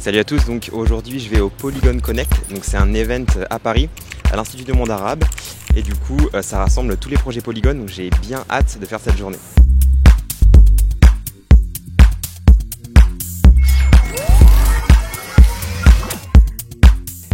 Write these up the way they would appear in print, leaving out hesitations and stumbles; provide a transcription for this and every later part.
Salut à tous, donc aujourd'hui je vais au Polygon Connect, donc c'est un event à Paris, à l'Institut du Monde Arabe, et du coup ça rassemble tous les projets Polygon, donc j'ai bien hâte de faire cette journée.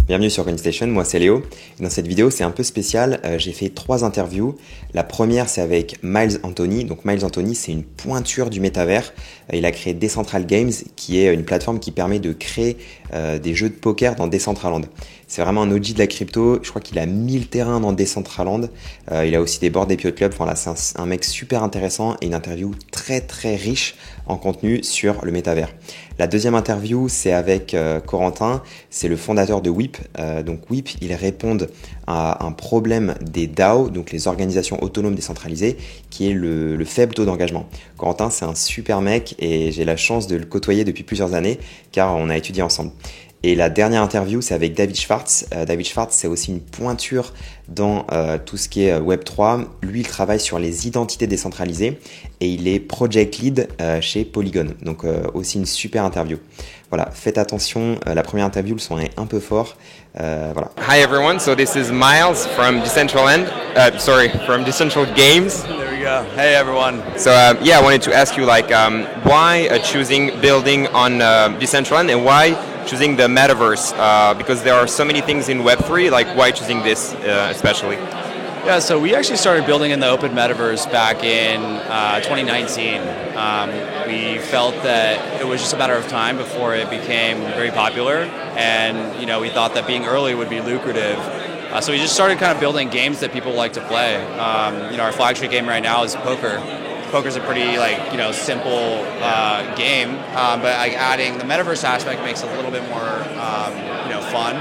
Bienvenue sur CoinStation, moi c'est Léo. Et dans cette vidéo c'est un peu spécial, j'ai fait 3 interviews. La première c'est avec Miles Anthony. Donc Miles Anthony c'est une pointure du métavers. Il a créé DecentralGames qui est une plateforme qui permet de créer des jeux de poker dans Decentraland. C'est vraiment un OG de la crypto, je crois qu'il a 1000 terrains dans Decentraland. Il a aussi des boards d'APO de club, enfin là c'est un mec super intéressant et une interview très très riche en contenu sur le métavers. La deuxième interview c'est avec Corentin, c'est le fondateur de Whip. Donc Whip, ils répondent à un problème des DAO, donc les organisations autonomes décentralisées, qui est le faible taux d'engagement. Corentin, c'est un super mec et j'ai la chance de le côtoyer depuis plusieurs années car on a étudié ensemble. Et la dernière interview, c'est avec David Schwartz. David Schwartz, c'est aussi une pointure dans tout ce qui est Web3. Lui, il travaille sur les identités décentralisées et il est project lead chez Polygon. Donc aussi une super interview. Voilà, faites attention, la première interview, le son est un peu fort. Voilà. Hi everyone, so this is Miles from from DecentralGames. There we go. Hey everyone. So I wanted to ask you why choosing building on Decentraland and why choosing the metaverse? Because there are so many things in Web3, why choosing this especially? Yeah, so we actually started building in the open metaverse back in 2019. We felt that it was just a matter of time before it became very popular, and we thought that being early would be lucrative. So we just started kind of building games that people like to play. Our flagship game right now is poker. Poker's a pretty simple game, but adding the metaverse aspect makes it a little bit more fun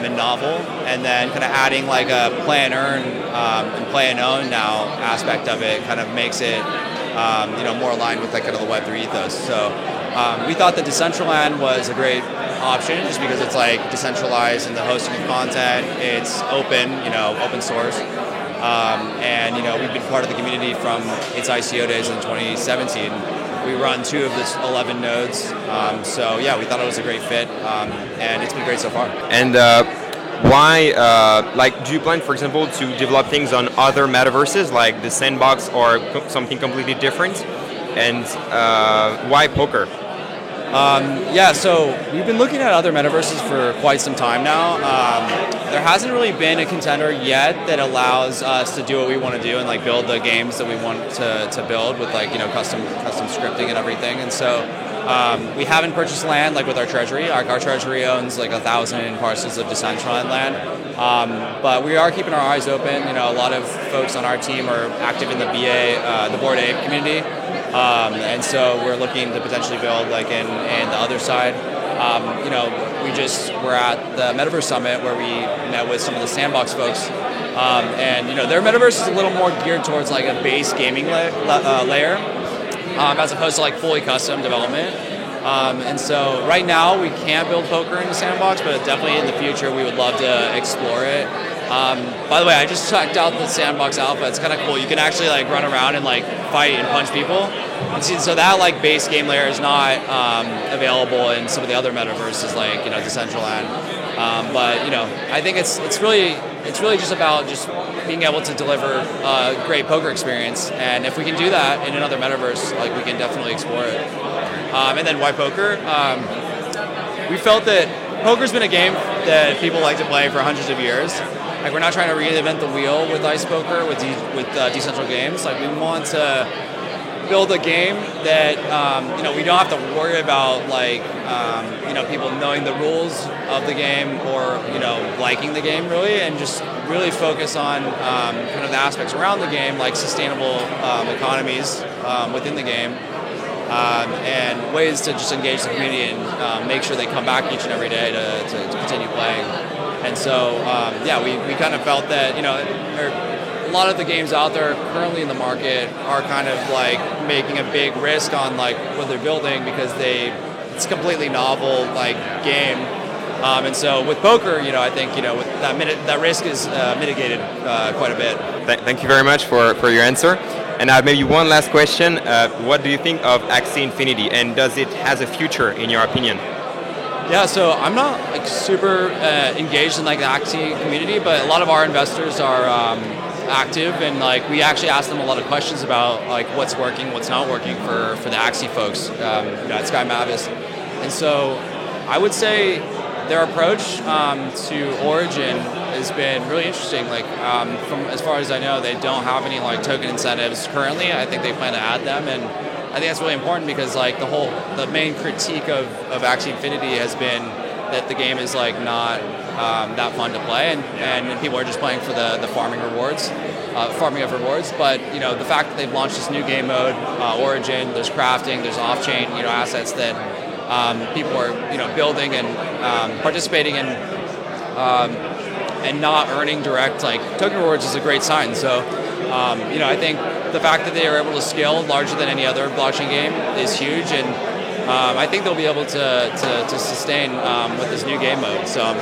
and novel, and then kind of adding a play and earn and play and own now aspect of it kind of makes it more aligned with kind of the Web3 ethos. So we thought that Decentraland was a great option just because it's decentralized in the hosting of content, it's open, open source. And we've been part of the community from its ICO days in 2017. We run 2 of the 11 nodes, so we thought it was a great fit, and it's been great so far. And why, do you plan, for example, to develop things on other metaverses like the Sandbox or something completely different? And why poker? So we've been looking at other metaverses for quite some time now. There hasn't really been a contender yet that allows us to do what we want to do and build the games that we want to build with custom scripting and everything. And so we haven't purchased land with our treasury. Our treasury owns 1,000 parcels of Decentraland land. But we are keeping our eyes open. A lot of folks on our team are active in the the Bored Ape community. And so we're looking to potentially build in the other side. We're at the Metaverse Summit where we met with some of the Sandbox folks. And their Metaverse is a little more geared towards a base gaming layer as opposed to fully custom development. And so right now we can't build poker in the Sandbox, but definitely in the future we would love to explore it. By the way, I just checked out the Sandbox Alpha. It's kind of cool. You can actually run around and fight and punch people. And so that base game layer is not available in some of the other metaverses Decentraland. But I think it's really just about being able to deliver a great poker experience. And if we can do that in another metaverse, we can definitely explore it. And then why poker? We felt that poker's been a game that people like to play for hundreds of years. We're not trying to reinvent the wheel with Ice Poker, with DecentralGames. We want to build a game that we don't have to worry about people knowing the rules of the game or liking the game really, and just really focus on kind of the aspects around the game, like sustainable economies within the game. And ways to just engage the community and make sure they come back each and every day to continue playing. And so, we kind of felt that, a lot of the games out there currently in the market are kind of making a big risk on what they're building because it's a completely novel game. And so with poker, I think, with that risk is mitigated quite a bit. Thank you very much for your answer. And maybe one last question. What do you think of Axie Infinity, and does it has a future in your opinion? Yeah, so I'm not like super engaged in like the Axie community, but a lot of our investors are active, and like we actually ask them a lot of questions about like what's working, what's not working for the Axie folks at Sky Mavis. And so I would say their approach to Origin has been really interesting. Like from as far as I know, they don't have any like token incentives currently. I think they plan to add them, and I think that's really important because like the main critique of Axie Infinity has been that the game is like not that fun to play, and people are just playing for the farming of rewards. But you know, the fact that they've launched this new game mode, Origin, there's crafting, there's off-chain assets that people are building and participating in, and not earning direct like token rewards is a great sign. So I think the fact that they are able to scale larger than any other blockchain game is huge, and I think they'll be able to sustain with this new game mode. So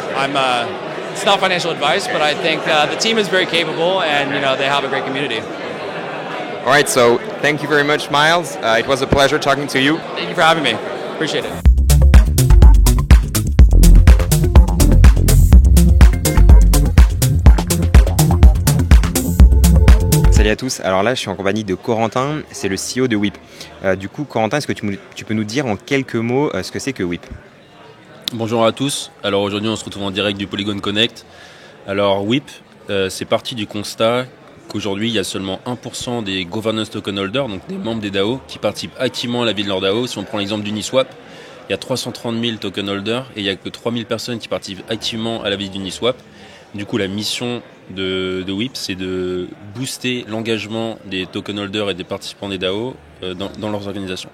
it's not financial advice, but I think the team is very capable, and they have a great community. All right, so thank you very much, Miles. It was a pleasure talking to you. Thank you for having me. Appreciate it. Salut à tous, alors là je suis en compagnie de Corentin, c'est le CEO de Whip. Du coup Corentin, est-ce que tu peux nous dire en quelques mots ce que c'est que Whip? Bonjour à tous, alors aujourd'hui on se retrouve en direct du Polygon Connect. Alors Whip, c'est parti du constat qu'aujourd'hui il y a seulement 1% des governance token holders, donc des membres des DAO, qui participent activement à la vie de leur DAO. Si on prend l'exemple d'Uniswap, il y a 330 000 token holders et il n'y a que 3 000 personnes qui participent activement à la vie d'Uniswap. Du coup, la mission de Whip, c'est de booster l'engagement des token holders et des participants des DAO dans leurs organisations.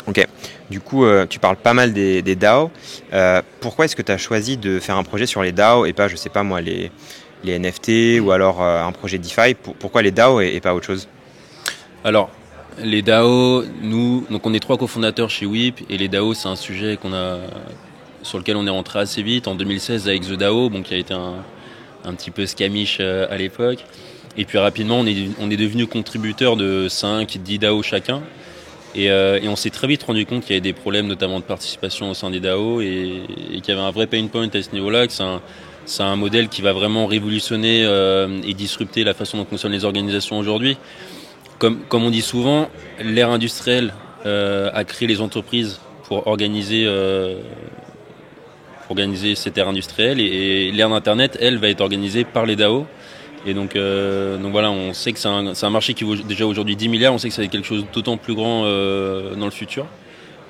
Ok, du coup, tu parles pas mal des DAO. Pourquoi est-ce que tu as choisi de faire un projet sur les DAO et pas, je sais pas moi, les NFT ou alors un projet DeFi? Pourquoi les DAO et pas autre chose? Alors, les DAO, donc on est 3 cofondateurs chez Whip, et les DAO, c'est un sujet sur lequel on est rentré assez vite en 2016 avec The DAO, qui a été un petit peu scamish à l'époque. Et puis rapidement, on est devenu contributeur de 5-10 DAO chacun. Et on s'est très vite rendu compte qu'il y avait des problèmes, notamment de participation au sein des DAO, et qu'il y avait un vrai pain point à ce niveau-là, que c'est un modèle qui va vraiment révolutionner et disrupter la façon dont fonctionnent les organisations aujourd'hui. Comme on dit souvent, l'ère industrielle a créé les entreprises pour organiser cette ère industrielle, et l'ère d'Internet, elle, va être organisée par les DAO. Et donc voilà, on sait que c'est un marché qui vaut déjà aujourd'hui 10 milliards, on sait que ça va être quelque chose d'autant plus grand dans le futur.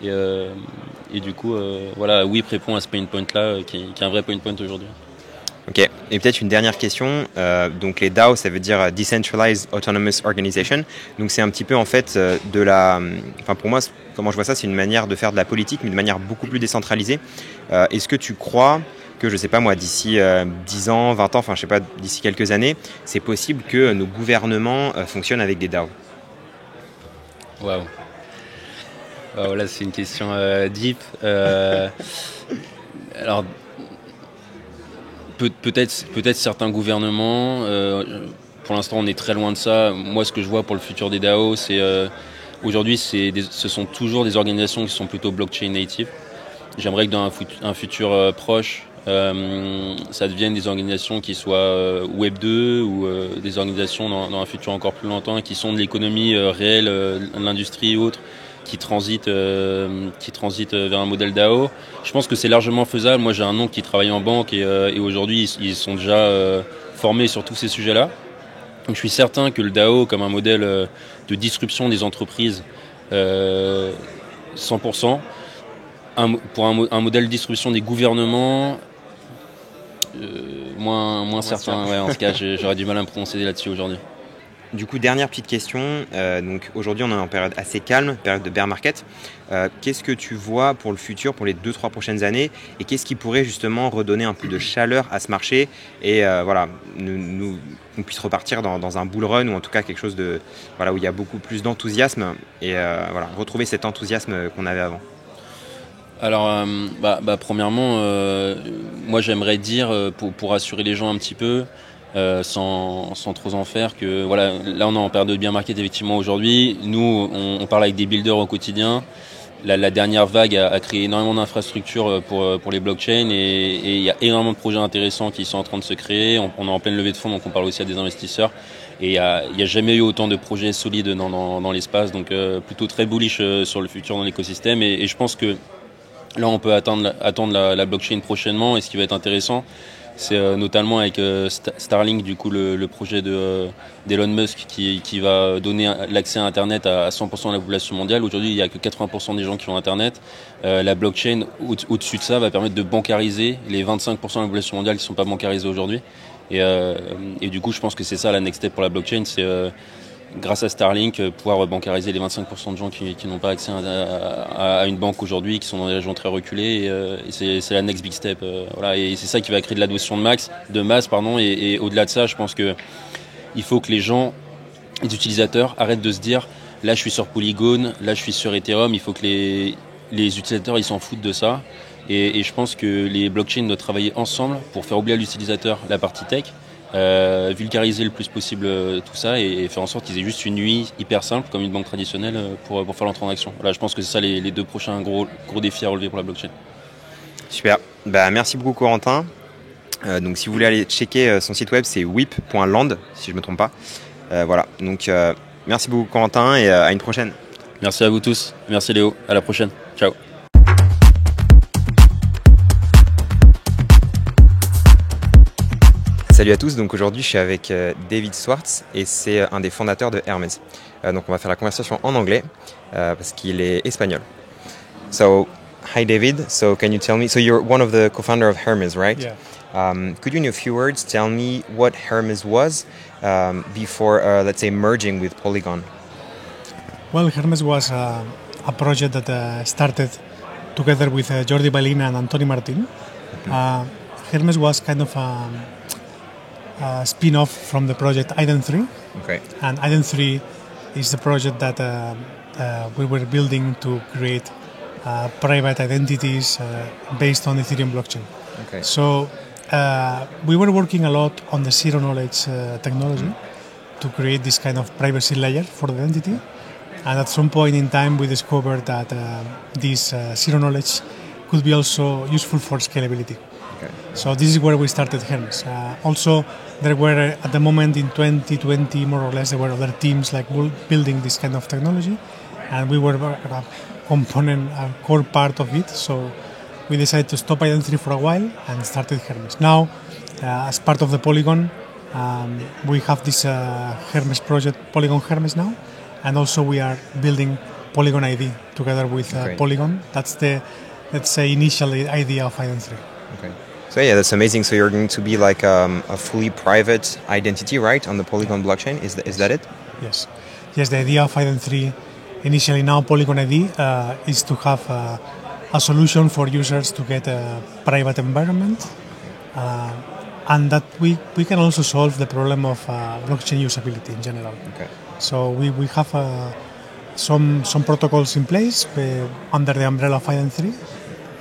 Et du coup, voilà, Whip répond à ce pain point-là, qui est un vrai pain point aujourd'hui. Ok, et peut-être une dernière question. Donc les DAO, ça veut dire Decentralized Autonomous Organization. Donc c'est un petit peu en fait pour moi, comment je vois ça, c'est une manière de faire de la politique, mais de manière beaucoup plus décentralisée. Est-ce que tu crois que, je sais pas moi, d'ici 10 ans, 20 ans, enfin je sais pas, d'ici quelques années, c'est possible que nos gouvernements fonctionnent avec des DAO? Waouh. Là c'est une question deep. Alors peut-être certains gouvernements, pour l'instant on est très loin de ça. Moi ce que je vois pour le futur des DAO, c'est aujourd'hui ce sont toujours des organisations qui sont plutôt blockchain native. J'aimerais que dans un futur proche, ça devienne des organisations qui soient Web 2 ou des organisations dans un futur encore plus lointain qui sont de l'économie réelle, de l'industrie et autres, qui transitent vers un modèle DAO. Je pense que c'est largement faisable. Moi j'ai un oncle qui travaille en banque et aujourd'hui ils sont déjà formés sur tous ces sujets-là. Donc je suis certain que le DAO comme un modèle de disruption des entreprises 100%, pour un modèle de distribution des gouvernements, moins certain. Ouais, en tout cas, j'aurais du mal à me prononcer là-dessus aujourd'hui. Du coup, dernière petite question. Donc aujourd'hui, on est en période assez calme, période de bear market. Qu'est-ce que tu vois pour le futur, pour les 2-3 prochaines années, et qu'est-ce qui pourrait justement redonner un peu de chaleur à ce marché et qu'on puisse repartir dans un bull run, ou en tout cas quelque chose où il y a beaucoup plus d'enthousiasme et retrouver cet enthousiasme qu'on avait avant? Alors, premièrement, moi j'aimerais dire, pour rassurer les gens un petit peu, sans trop en faire, que voilà, là on est en période de bear market effectivement aujourd'hui. Nous, on parle avec des builders au quotidien. la dernière vague a créé énormément d'infrastructures pour les blockchains et il y a énormément de projets intéressants qui sont en train de se créer. On est en pleine levée de fonds, donc on parle aussi à des investisseurs. Et il y a jamais eu autant de projets solides dans l'espace, donc plutôt très bullish sur le futur dans l'écosystème. Et je pense que là, on peut attendre la blockchain prochainement. Et ce qui va être intéressant, c'est notamment avec Starlink, du coup, le projet d'Elon Musk qui va donner l'accès à Internet à 100% de la population mondiale. Aujourd'hui, il n'y a que 80% des gens qui ont Internet. La blockchain, au-dessus de ça, va permettre de bancariser les 25% de la population mondiale qui ne sont pas bancarisés aujourd'hui. Et du coup, je pense que c'est ça la next step pour la blockchain, c'est grâce à Starlink pouvoir bancariser les 25% de gens qui n'ont pas accès à une banque aujourd'hui, qui sont dans des régions très reculées. Et c'est la next big step. Voilà, et c'est ça qui va créer de l'adoption de masse. Et au-delà de ça, je pense que il faut que les utilisateurs arrêtent de se dire là je suis sur Polygon, là je suis sur Ethereum. Il faut que les utilisateurs ils s'en foutent de ça. Et je pense que les blockchains doivent travailler ensemble pour faire oublier à l'utilisateur la partie tech, vulgariser le plus possible tout ça et faire en sorte qu'ils aient juste une UI hyper simple comme une banque traditionnelle pour faire leur transaction. Voilà, je pense que c'est ça les deux prochains gros défis à relever pour la blockchain. Super. Merci beaucoup Corentin. Donc si vous voulez aller checker son site web, c'est whip.land si je ne me trompe pas. Voilà. Donc merci beaucoup Corentin et à une prochaine. Merci à vous tous. Merci Léo. À la prochaine. Ciao. Salut à tous, donc aujourd'hui je suis avec David Swartz et c'est un des fondateurs de Hermes. Donc on va faire la conversation en anglais parce qu'il est espagnol. So, hi David, so can you tell me, so you're one of the co-founder of Hermes, right? Yeah. Could you in a few words tell me what Hermes was before, let's say, merging with Polygon? Well, Hermes was a project that started together with Jordi Balina and Antoni Martin. Hermes was kind of a spin-off from the project Ident3. Okay. And Ident3 is the project that we were building to create private identities based on Ethereum blockchain. Okay. So we were working a lot on the zero knowledge technology to create this kind of privacy layer for the identity. And at some point in time, we discovered that this zero knowledge could be also useful for scalability. Okay. So this is where we started Hermes. Also, there were at the moment in 2020, more or less, there were other teams like building this kind of technology, and we were a component, a core part of it. So we decided to stop Ident3 for a while and started Hermes. Now, as part of the Polygon, we have this Hermes project, Polygon Hermes now, and also we are building Polygon ID together with Polygon. That's the, let's say, initial idea of Ident3. Okay. So yeah, that's amazing. So you're going to be like a fully private identity, right, on the Polygon blockchain? Is that it? Yes. Yes, the idea of Ident3, initially now Polygon ID, is to have a solution for users to get a private environment, and that we can also solve the problem of blockchain usability in general. Okay. So we have some protocols in place under the umbrella of Ident3.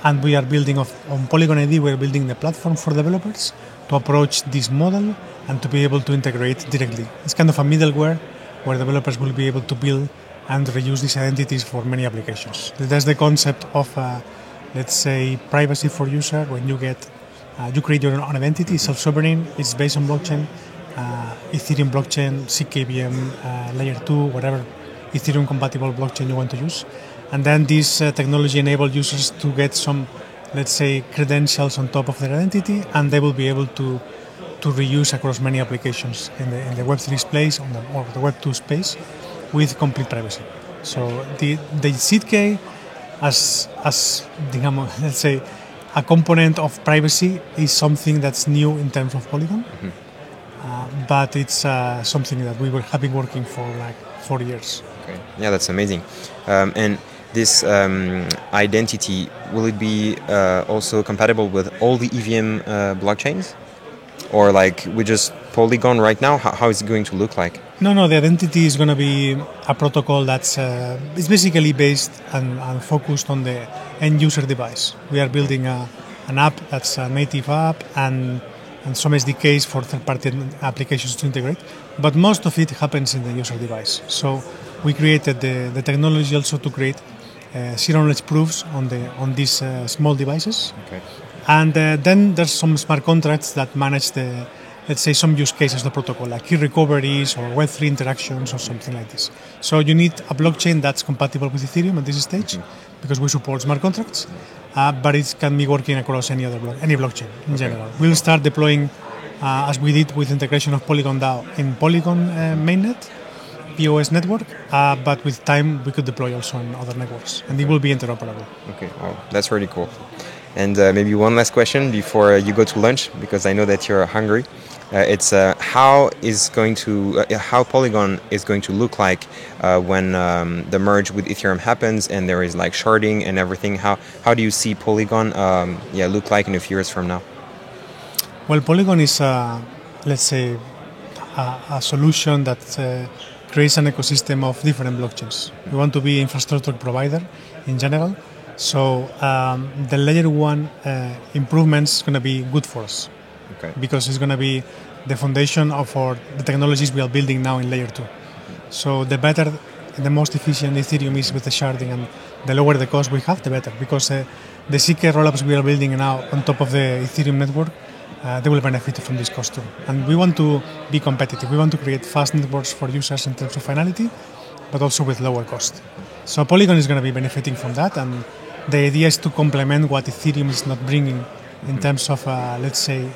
And we are building on Polygon ID, we're building the platform for developers to approach this model and to be able to integrate directly. It's kind of a middleware where developers will be able to build and reuse these identities for many applications. That's the concept of, let's say, privacy for user. When you create your own identity, self-sovereign, it's based on blockchain, Ethereum blockchain, CKVM, layer 2, whatever Ethereum compatible blockchain you want to use. And then this technology enables users to get some, let's say, credentials on top of their identity, and they will be able to reuse across many applications in the Web3 space or the Web2 space with complete privacy. So the ZK as digamos, let's say, a component of privacy is something that's new in terms of Polygon, but it's something that we have been working for like 4 years. Okay. Yeah, that's amazing. And this identity, will it be also compatible with all the EVM blockchains? Or like we just Polygon right now? How is it going to look like? No, the identity is going to be a protocol that's it's basically based and focused on the end user device. We are building an app that's a native app and some SDKs for third-party applications to integrate, but most of it happens in the user device. So we created the technology also to create zero knowledge proofs on these small devices. Okay. And then there's some smart contracts that manage let's say, some use cases of the protocol, like key recoveries or Web3 interactions or something like this. So you need a blockchain that's compatible with Ethereum at this stage, because we support smart contracts, but it can be working across any blockchain in general. We'll start deploying, as we did with integration of Polygon DAO in Polygon mainnet, POS network, but with time we could deploy also on other networks, and it will be interoperable. Okay, wow, that's really cool. And maybe one last question before you go to lunch, because I know that you're hungry. It's how Polygon is going to look like when the merge with Ethereum happens and there is like sharding and everything. How do you see Polygon look like in a few years from now? Well, Polygon is let's say a solution that creates an ecosystem of different blockchains. We want to be infrastructure provider in general, so the layer 1 improvements is going to be good for us. Okay. Because it's going to be the foundation of the technologies we are building now in layer 2. So the better, the most efficient Ethereum is with the sharding, and the lower the cost we have, the better. Because the CK rollups we are building now on top of the Ethereum network, they will benefit from this cost too. And we want to be competitive. We want to create fast networks for users in terms of finality, but also with lower cost. So Polygon is going to be benefiting from that, and the idea is to complement what Ethereum is not bringing in terms of, let's say,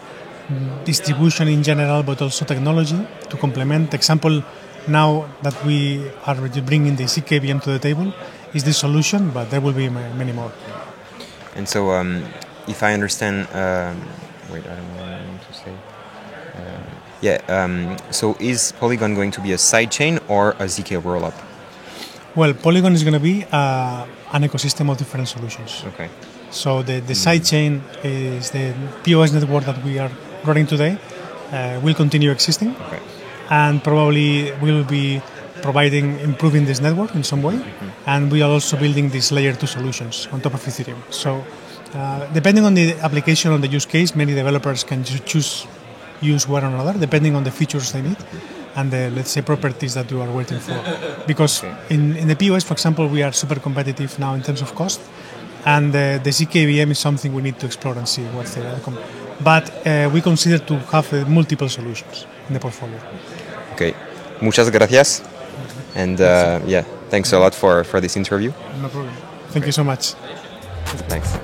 distribution in general, but also technology to complement. The example now that we are bringing the CKVM to the table is the solution, but there will be many more. And so, if I understand, wait, I don't know what I want to say. So is Polygon going to be a sidechain or a ZK rollup? Well, Polygon is going to be an ecosystem of different solutions. Okay. So the sidechain is the POS network that we are running today, will continue existing, okay. And probably will be improving this network in some way, and we are also building these layer 2 solutions on top of Ethereum. So depending on the application, on the use case, many developers can use one or another, depending on the features they need and the, let's say, properties that you are waiting for. Because in the POS, for example, we are super competitive now in terms of cost, and the CKVM is something we need to explore and see what's the outcome. But we consider to have multiple solutions in the portfolio. Okay, muchas gracias. And thanks a lot for this interview. No problem. Thank you so much. Thanks.